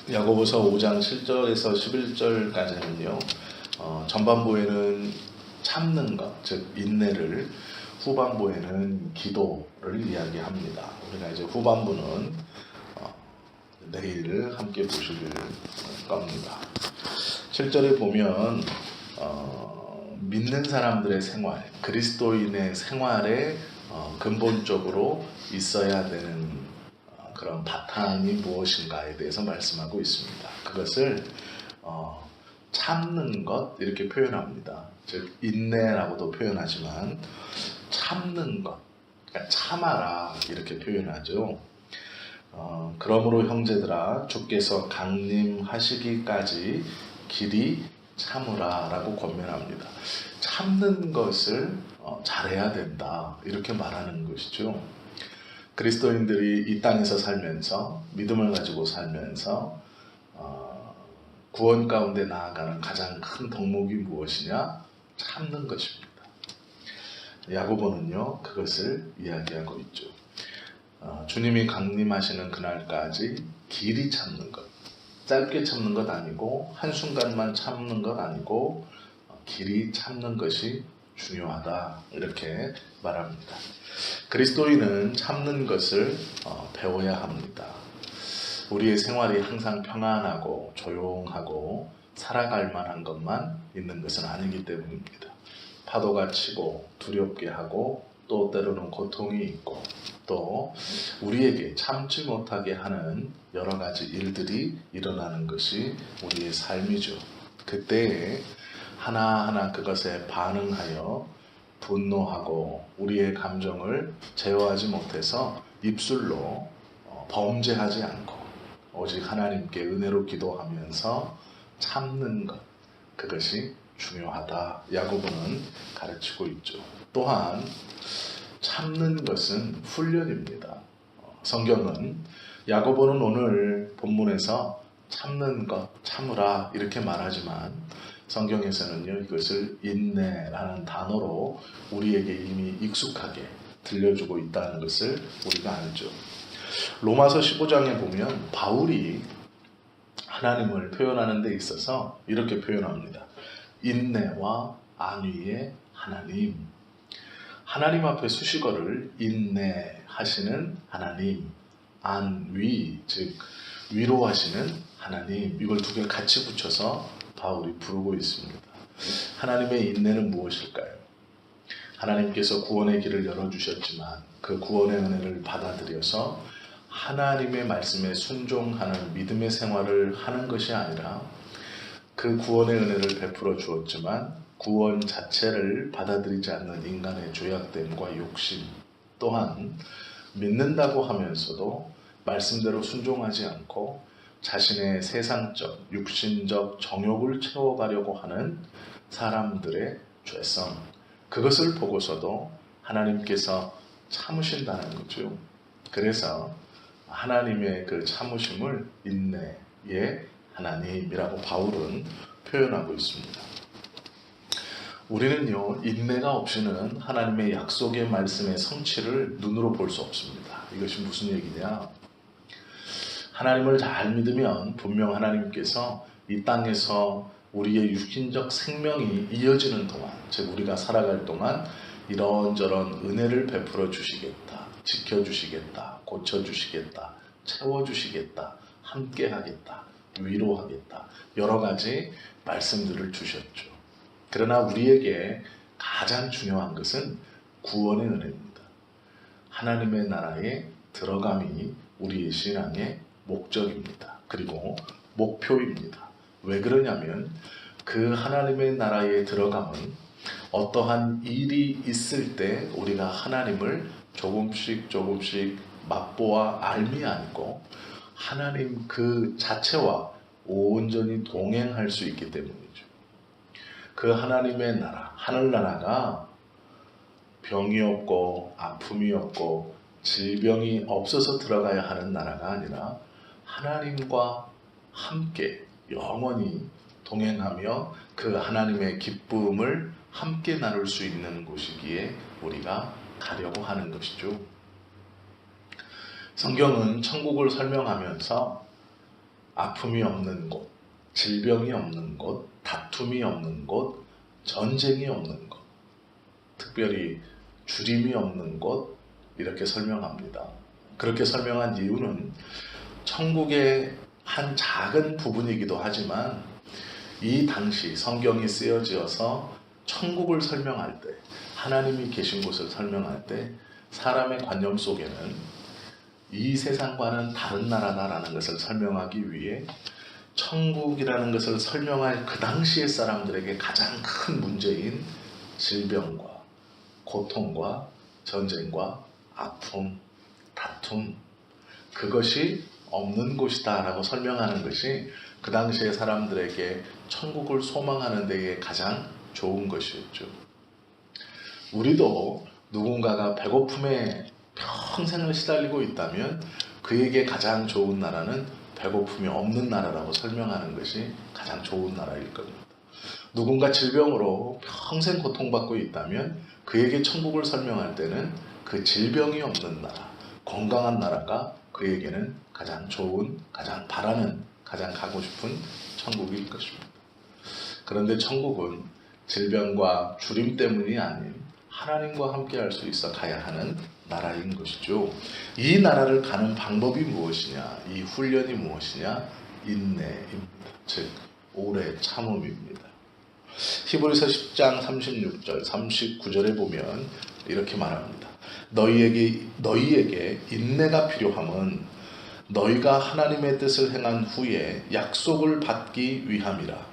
야고보서 5장 7절에서 11절까지는요. 전반부에는 참는 것, 즉 인내를, 후반부에는 기도를 이야기합니다. 우리가 이제 후반부는 내일 함께 보시길 겁니다. 7절에 보면 믿는 사람들의 생활, 그리스도인의 생활에 근본적으로 있어야 되는 그런 바탕이 무엇인가에 대해서 말씀하고 있습니다. 그것을 참는 것 이렇게 표현합니다. 즉 인내라고도 표현하지만 참는 것, 그러니까 참아라 이렇게 표현하죠. 그러므로 형제들아 주께서 강림하시기까지 길이 참으라 라고 권면합니다. 참는 것을 잘해야 된다 이렇게 말하는 것이죠. 그리스도인들이 이 땅에서 살면서 믿음을 가지고 살면서 구원 가운데 나아가는 가장 큰 덕목이 무엇이냐? 참는 것입니다. 야고보는요 그것을 이야기하고 있죠. 주님이 강림하시는 그날까지 길이 참는 것, 짧게 참는 것 아니고 한순간만 참는 것 아니고 길이 참는 것이 중요하다 이렇게 말합니다. 그리스도인은 참는 것을 배워야 합니다. 우리의 생활이 항상 평안하고 조용하고 살아갈 만한 것만 있는 것은 아니기 때문입니다. 파도가 치고 두렵게 하고 또 때로는 고통이 있고 또 우리에게 참지 못하게 하는 여러 가지 일들이 일어나는 것이 우리의 삶이죠. 그때에 하나하나 그것에 반응하여 분노하고 우리의 감정을 제어하지 못해서 입술로 범죄하지 않고 오직 하나님께 은혜로 기도하면서 참는 것, 그것이 중요하다. 야고보는 가르치고 있죠. 또한 참는 것은 훈련입니다. 성경은 야고보는 오늘 본문에서 참는 것, 참으라 이렇게 말하지만 성경에서는요 이것을 인내라는 단어로 우리에게 이미 익숙하게 들려주고 있다는 것을 우리가 알죠. 로마서 15장에 보면 바울이 하나님을 표현하는 데 있어서 이렇게 표현합니다. 인내와 안위의 하나님. 하나님 앞에 수식어를 인내하시는 하나님, 안위, 즉 위로하시는 하나님, 이걸 두 개 같이 붙여서 바울이 부르고 있습니다. 하나님의 인내는 무엇일까요? 하나님께서 구원의 길을 열어주셨지만 그 구원의 은혜를 받아들여서 하나님의 말씀에 순종하는 믿음의 생활을 하는 것이 아니라 그 구원의 은혜를 베풀어 주었지만 구원 자체를 받아들이지 않는 인간의 죄악됨과 욕심, 또한 믿는다고 하면서도 말씀대로 순종하지 않고 자신의 세상적, 육신적 정욕을 채워가려고 하는 사람들의 죄성, 그것을 보고서도 하나님께서 참으신다는 거죠. 그래서 하나님의 그 참으심을 인내의 하나님이라고 바울은 표현하고 있습니다. 우리는요 인내가 없이는 하나님의 약속의 말씀의 성취를 눈으로 볼 수 없습니다. 이것이 무슨 얘기냐? 하나님을 잘 믿으면 분명 하나님께서 이 땅에서 우리의 육신적 생명이 이어지는 동안, 즉 우리가 살아갈 동안 이런저런 은혜를 베풀어 주시겠다, 지켜주시겠다, 고쳐주시겠다, 채워주시겠다, 함께하겠다, 위로하겠다, 여러 가지 말씀들을 주셨죠. 그러나 우리에게 가장 중요한 것은 구원의 은혜입니다. 하나님의 나라에 들어감이 우리의 신앙의 목적입니다. 그리고 목표입니다. 왜 그러냐면 그 하나님의 나라에 들어감은 어떠한 일이 있을 때 우리가 하나님을 조금씩 맛보아 알미 아니고 하나님 그 자체와 온전히 동행할 수 있기 때문이죠. 그 하나님의 나라, 하늘나라가 병이 없고 아픔이 없고 질병이 없어서 들어가야 하는 나라가 아니라 하나님과 함께 영원히 동행하며 그 하나님의 기쁨을 함께 나눌 수 있는 곳이기에 우리가 가려고 하는 것이죠. 성경은 천국을 설명하면서 아픔이 없는 곳, 질병이 없는 곳, 다툼이 없는 곳, 전쟁이 없는 곳, 특별히 주림이 없는 곳, 이렇게 설명합니다. 그렇게 설명한 이유는 천국의 한 작은 부분이기도 하지만 이 당시 성경이 쓰여지어서 천국을 설명할 때, 하나님이 계신 곳을 설명할 때 사람의 관념 속에는 이 세상과는 다른 나라다라는 것을 설명하기 위해 천국이라는 것을 설명할 그 당시의 사람들에게 가장 큰 문제인 질병과 고통과 전쟁과 아픔, 다툼, 그것이 없는 곳이다 라고 설명하는 것이 그 당시의 사람들에게 천국을 소망하는 데에 가장 좋은 것이었죠. 우리도 누군가가 배고픔에 평생을 시달리고 있다면 그에게 가장 좋은 나라는 배고픔이 없는 나라라고 설명하는 것이 가장 좋은 나라일 겁니다. 누군가 질병으로 평생 고통받고 있다면 그에게 천국을 설명할 때는 그 질병이 없는 나라, 건강한 나라가 그에게는 가장 좋은, 가장 바라는, 가장 가고 싶은 천국일 것입니다. 그런데 천국은 질병과 주림 때문이 아닌 하나님과 함께 할 수 있어 가야 하는 나라인 것이죠. 이 나라를 가는 방법이 무엇이냐? 이 훈련이 무엇이냐? 인내입니다. 즉 오래 참음입니다. 히브리서 10장 36절, 39절에 보면 이렇게 말합니다. 너희에게 인내가 필요함은 너희가 하나님의 뜻을 행한 후에 약속을 받기 위함이라.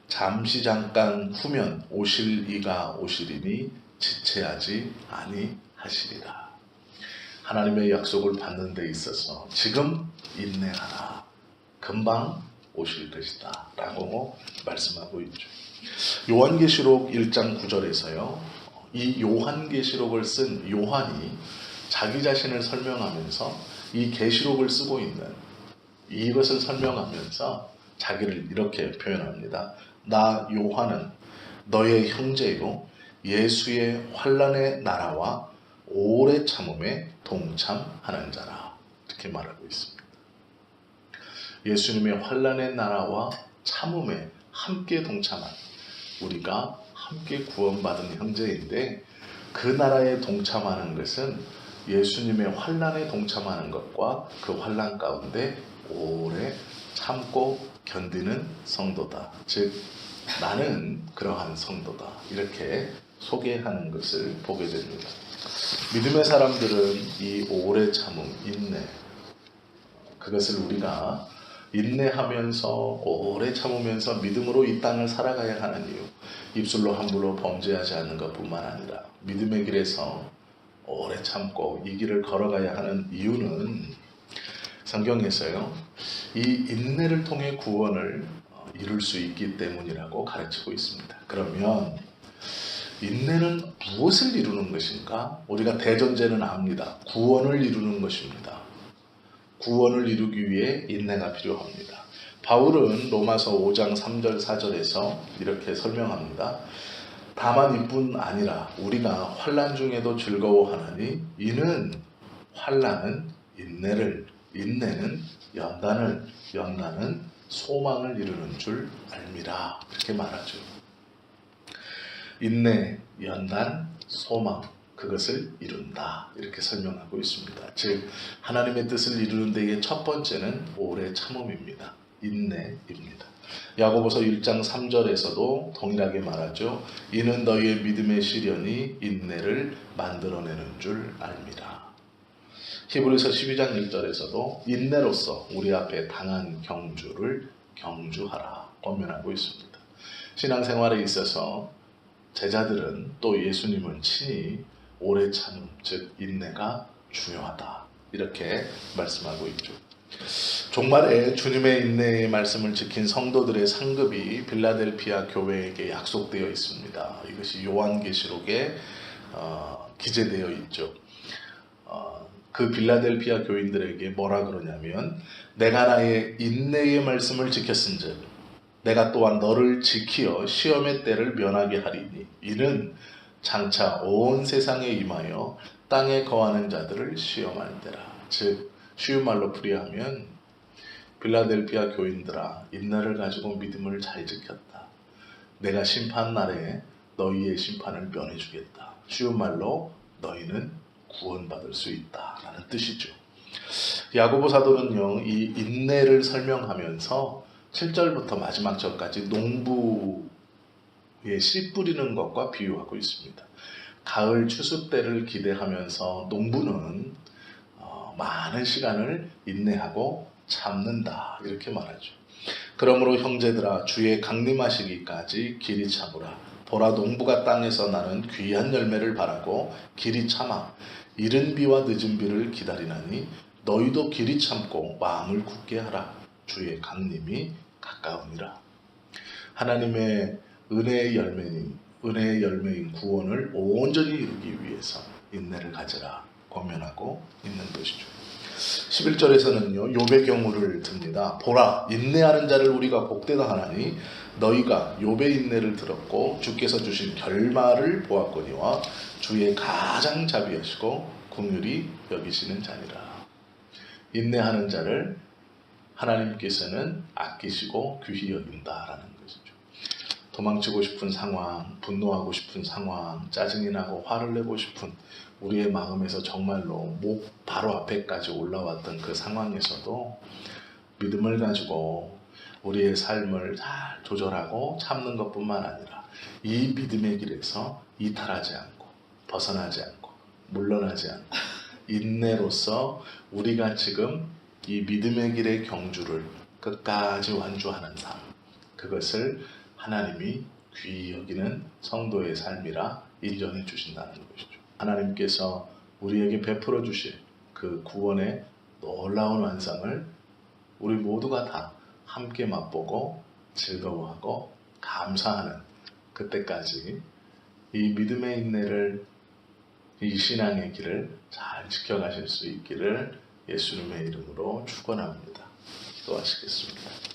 잠시 잠깐 후면 오실 이가 오시리니 지체하지 아니하시리라. 하나님의 약속을 받는 데 있어서 지금 인내하라. 금방 오실 것이다 라고 말씀하고 있죠. 요한계시록 1장 9절에서요. 이 요한계시록을 쓴 요한이 자기 자신을 설명하면서 이 계시록을 쓰고 있는 이것을 설명하면서 자기를 이렇게 표현합니다. 나 요한은 너의 형제요 예수의 환난의 나라와 오래 참음에 동참하는 자라. 이렇게 말하고 있습니다. 예수님의 환난의 나라와 참음에 함께 동참한 우리가 함께 구원받은 형제인데 그 나라에 동참하는 것은 예수님의 환난에 동참하는 것과 그 환난 가운데 오래 참고 견디는 성도다. 즉 나는 그러한 성도다. 이렇게 소개하는 것을 보게 됩니다. 믿음의 사람들은 이 오래 참음, 인내, 그것을 우리가 인내하면서 오래 참으면서 믿음으로 이 땅을 살아가야 하는 이유, 입술로 함부로 범죄하지 않는 것뿐만 아니라 믿음의 길에서 오래 참고 이 길을 걸어가야 하는 이유는 성경에서요, 이 인내를 통해 구원을 이룰 수 있기 때문이라고 가르치고 있습니다. 그러면 인내는 무엇을 이루는 것인가? 우리가 대전제는 압니다. 구원을 이루는 것입니다. 구원을 이루기 위해 인내가 필요합니다. 바울은 로마서 5장 3절 4절에서 이렇게 설명합니다. 다만 이뿐 아니라 우리가 환난 중에도 즐거워하나니 이는 환난은 인내를, 인내는 연단을, 연단은 소망을 이루는 줄 알미라. 이렇게 말하죠. 인내, 연단, 소망, 그것을 이룬다. 이렇게 설명하고 있습니다. 즉 하나님의 뜻을 이루는 데의 첫 번째는 오래 참음입니다. 인내입니다. 야고보서 1장 3절에서도 동일하게 말하죠. 이는 너희의 믿음의 시련이 인내를 만들어내는 줄 알미라. 히브리서 12장 1절에서도 인내로서 우리 앞에 당한 경주를 경주하라 권면하고 있습니다. 신앙생활에 있어서 제자들은 또 예수님은 친히 오래 참음, 즉 인내가 중요하다. 이렇게 말씀하고 있죠. 종말에 주님의 인내의 말씀을 지킨 성도들의 상급이 빌라델피아 교회에게 약속되어 있습니다. 이것이 요한계시록에 기재되어 있죠. 그 빌라델피아 교인들에게 뭐라 그러냐면 내가 나의 인내의 말씀을 지켰은즉 내가 또한 너를 지키어 시험의 때를 면하게 하리니 이는 장차 온 세상에 임하여 땅에 거하는 자들을 시험할 때라. 즉 쉬운 말로 풀이하면 빌라델피아 교인들아, 인내를 가지고 믿음을 잘 지켰다. 내가 심판 날에 너희의 심판을 면해주겠다. 쉬운 말로 너희는 구원받을 수 있다 라는 뜻이죠. 야고보 사도는요, 이 인내를 설명하면서 7절부터 마지막 절까지 농부의 씨 뿌리는 것과 비유하고 있습니다. 가을 추수 때를 기대하면서 농부는 많은 시간을 인내하고 참는다 이렇게 말하죠. 그러므로 형제들아, 주의 강림하시기까지 길이 참으라. 보라, 농부가 땅에서 나는 귀한 열매를 바라고 길이 참아 이른 비와 늦은 비를 기다리나니 너희도 길이 참고 마음을 굳게 하라. 주의 강림이 가까우니라. 하나님의 은혜의 열매인 구원을 온전히 이루기 위해서 인내를 가져라 권면하고 있는 것이죠. 11절에서는요, 욥의 경우를 듭니다. 보라, 인내하는 자를 우리가 복되다 하나니 너희가 욥의 인내를 들었고 주께서 주신 결말을 보았거니와 주의 가장 자비하시고 긍휼히 여기시는 자니라. 인내하는 자를 하나님께서는 아끼시고 귀히 여긴다라는 것이죠. 도망치고 싶은 상황, 분노하고 싶은 상황, 짜증이 나고 화를 내고 싶은 우리의 마음에서 정말로 목 바로 앞에까지 올라왔던 그 상황에서도 믿음을 가지고 우리의 삶을 잘 조절하고 참는 것뿐만 아니라 이 믿음의 길에서 이탈하지 않고 벗어나지 않고 물러나지 않고 인내로서 우리가 지금 이 믿음의 길의 경주를 끝까지 완주하는 삶, 그것을 하나님이 귀히 여기는 성도의 삶이라 인정해 주신다는 것이죠. 하나님께서 우리에게 베풀어 주실 그 구원의 놀라운 완성을 우리 모두가 다 함께 맛보고 즐거워하고 감사하는 그때까지 이 믿음의 인내를, 이 신앙의 길을 잘 지켜가실 수 있기를 예수님의 이름으로 축원합니다. 기도하시겠습니다.